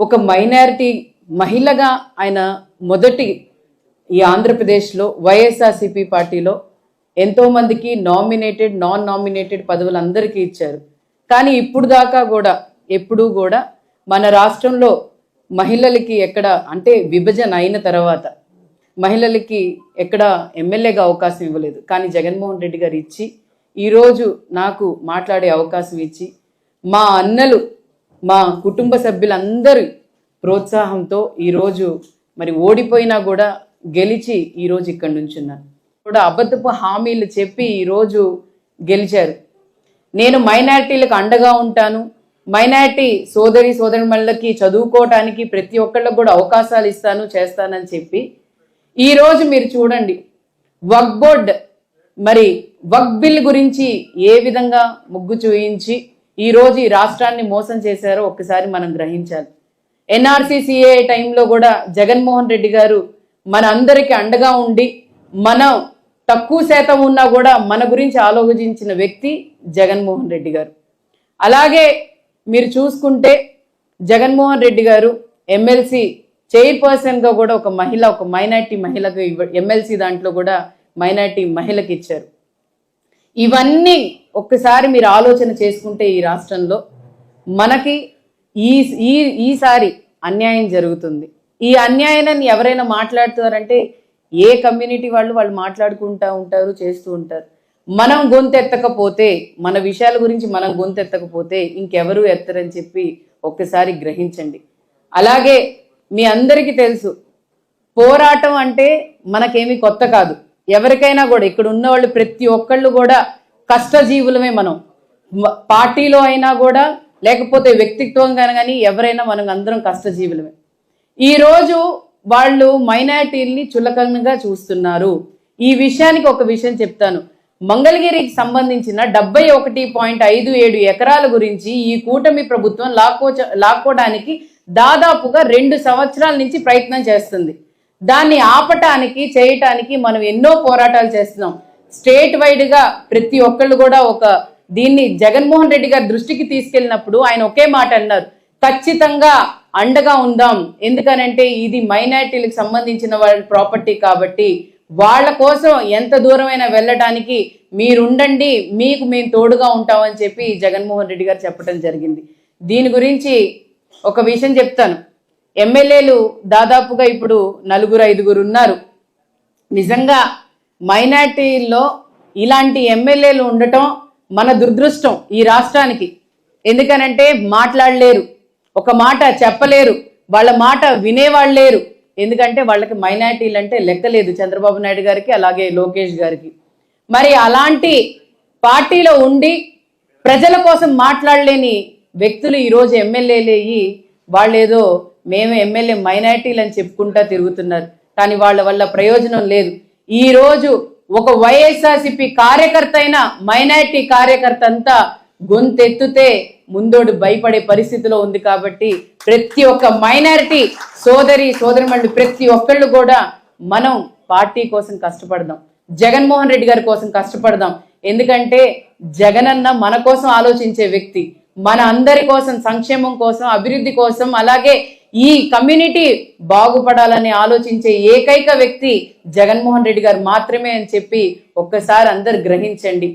ఒక మైనారిటీ మహిళగా ఆయన మొదటి ఈ ఆంధ్రప్రదేశ్లో వైఎస్ఆర్సీపీ పార్టీలో ఎంతోమందికి నామినేటెడ్ నాన్ నామినేటెడ్ పదవులు అందరికీ ఇచ్చారు. కానీ ఇప్పుడు దాకా కూడా ఎప్పుడూ కూడా మన రాష్ట్రంలో మహిళలకి ఎక్కడ అంటే విభజన అయిన తర్వాత మహిళలకి ఎక్కడ ఎమ్మెల్యేగా అవకాశం ఇవ్వలేదు. కానీ జగన్మోహన్ రెడ్డి గారు ఇచ్చి ఈరోజు నాకు మాట్లాడే అవకాశం ఇచ్చి మా అన్నలు మా కుటుంబ సభ్యులందరి ప్రోత్సాహంతో ఈరోజు మరి ఓడిపోయినా కూడా గెలిచి ఈరోజు ఇక్కడి నుంచి ఉన్నాను. కూడా అబద్ధపు హామీలు చెప్పి ఈరోజు గెలిచారు. నేను మైనారిటీలకు అండగా ఉంటాను, మైనారిటీ సోదరిమణులకి చదువుకోవటానికి ప్రతి ఒక్కళ్ళకు కూడా అవకాశాలు ఇస్తాను చేస్తానని చెప్పి ఈరోజు మీరు చూడండి వక్ఫ్ బోర్డ్ మరి వక్ఫ్ బిల్ గురించి ఏ విధంగా ముగ్గు చూయించి ఈరోజు ఈ రాష్ట్రాన్ని మోసం చేశారో ఒక్కసారి మనం గ్రహించాలి. ఎన్ఆర్సీసీఏ టైంలో కూడా జగన్మోహన్ రెడ్డి గారు మన అందరికీ అండగా ఉండి మనం తక్కువ శాతం ఉన్నా కూడా మన గురించి ఆలోచించిన వ్యక్తి జగన్మోహన్ రెడ్డి గారు. అలాగే మీరు చూసుకుంటే జగన్మోహన్ రెడ్డి గారు ఎమ్మెల్సీ చైర్పర్సన్గా కూడా ఒక మైనారిటీ మహిళకు ఎమ్మెల్సీ దాంట్లో కూడా మైనారిటీ మహిళకి ఇచ్చారు. ఇవన్నీ ఒక్కసారి మీరు ఆలోచన చేసుకుంటే ఈ రాష్ట్రంలో మనకి ఈసారి అన్యాయం జరుగుతుంది. ఈ అన్యాయాన్ని ఎవరైనా మాట్లాడుతారంటే ఏ కమ్యూనిటీ వాళ్ళు మాట్లాడుకుంటూ ఉంటారు, చేస్తూ ఉంటారు. మనం గొంతెత్తకపోతే మన విషయాల గురించి మనం గొంతెత్తకపోతే ఇంకెవరూ ఎత్తరని చెప్పి ఒక్కసారి గ్రహించండి. అలాగే మీ అందరికీ తెలుసు పోరాటం అంటే మనకేమీ కొత్త కాదు. ఎవరికైనా కూడా ఇక్కడ ఉన్న వాళ్ళు ప్రతి ఒక్కళ్ళు కూడా కష్టజీవులమే. మనం పార్టీలో అయినా కూడా లేకపోతే వ్యక్తిత్వంగా కానీ ఎవరైనా మనం అందరం కష్టజీవులమే. ఈరోజు వాళ్ళు మైనారిటీల్ని చులకనగా చూస్తున్నారు. ఈ విషయానికి ఒక విషయం చెప్తాను. మంగళగిరికి సంబంధించిన 71.57 ఎకరాల గురించి ఈ కూటమి ప్రభుత్వం లాక్కోవడానికి దాదాపుగా 2 సంవత్సరాల నుంచి ప్రయత్నం చేస్తుంది. దాన్ని ఆపటానికి చేయటానికి మనం ఎన్నో పోరాటాలు చేస్తున్నాం. స్టేట్ వైడ్గా ప్రతి ఒక్కళ్ళు కూడా దీన్ని జగన్మోహన్ రెడ్డి గారి దృష్టికి తీసుకెళ్ళినప్పుడు ఆయన ఒకే మాట అన్నారు, ఖచ్చితంగా అండగా ఉందాం. ఎందుకనంటే ఇది మైనారిటీలకు సంబంధించిన వాళ్ళ ప్రాపర్టీ కాబట్టి వాళ్ళ కోసం ఎంత దూరమైనా వెళ్ళటానికి మీరుండండి, మీకు మేము తోడుగా ఉంటామని చెప్పి జగన్మోహన్ రెడ్డి గారు చెప్పడం జరిగింది. దీని గురించి ఒక విషయం చెప్తాను. ఎమ్మెల్యేలు దాదాపుగా ఇప్పుడు 4-5 ఉన్నారు. నిజంగా మైనారిటీల్లో ఇలాంటి ఎమ్మెల్యేలు ఉండటం మన దురదృష్టం ఈ రాష్ట్రానికి. ఎందుకనంటే మాట్లాడలేరు, ఒక మాట చెప్పలేరు, వాళ్ళ మాట వినేవాళ్ళు లేరు. ఎందుకంటే వాళ్ళకి మైనారిటీలు అంటే లెక్కలేదు చంద్రబాబు నాయుడు గారికి, అలాగే లోకేష్ గారికి. మరి అలాంటి పార్టీలో ఉండి ప్రజల కోసం మాట్లాడలేని వ్యక్తులు ఈరోజు ఎమ్మెల్యేలు అయ్యి వాళ్ళేదో మేము ఎమ్మెల్యే మైనారిటీలు అని చెప్పుకుంటా తిరుగుతున్నారు. కానీ వాళ్ళ వల్ల ప్రయోజనం లేదు. ఈరోజు ఒక వైఎస్ఆర్సీపీ కార్యకర్త అయినా మైనారిటీ కార్యకర్త అంతా గొంతెత్తుతే ముందోడు భయపడే పరిస్థితిలో ఉంది. కాబట్టి ప్రతి ఒక్క మైనారిటీ సోదరిమణులు ప్రతి ఒక్కళ్ళు కూడా మనం పార్టీ కోసం కష్టపడదాం, జగన్మోహన్ రెడ్డి గారి కోసం కష్టపడదాం. ఎందుకంటే జగనన్న మన కోసం ఆలోచించే వ్యక్తి, మన అందరి కోసం, సంక్షేమం కోసం, అభివృద్ధి కోసం, అలాగే ఈ కమ్యూనిటీ బాగుపడాలని ఆలోచించే ఏకైక వ్యక్తి జగన్మోహన్ రెడ్డి గారు మాత్రమే అని చెప్పి ఒక్కసారి అందరు గ్రహించండి.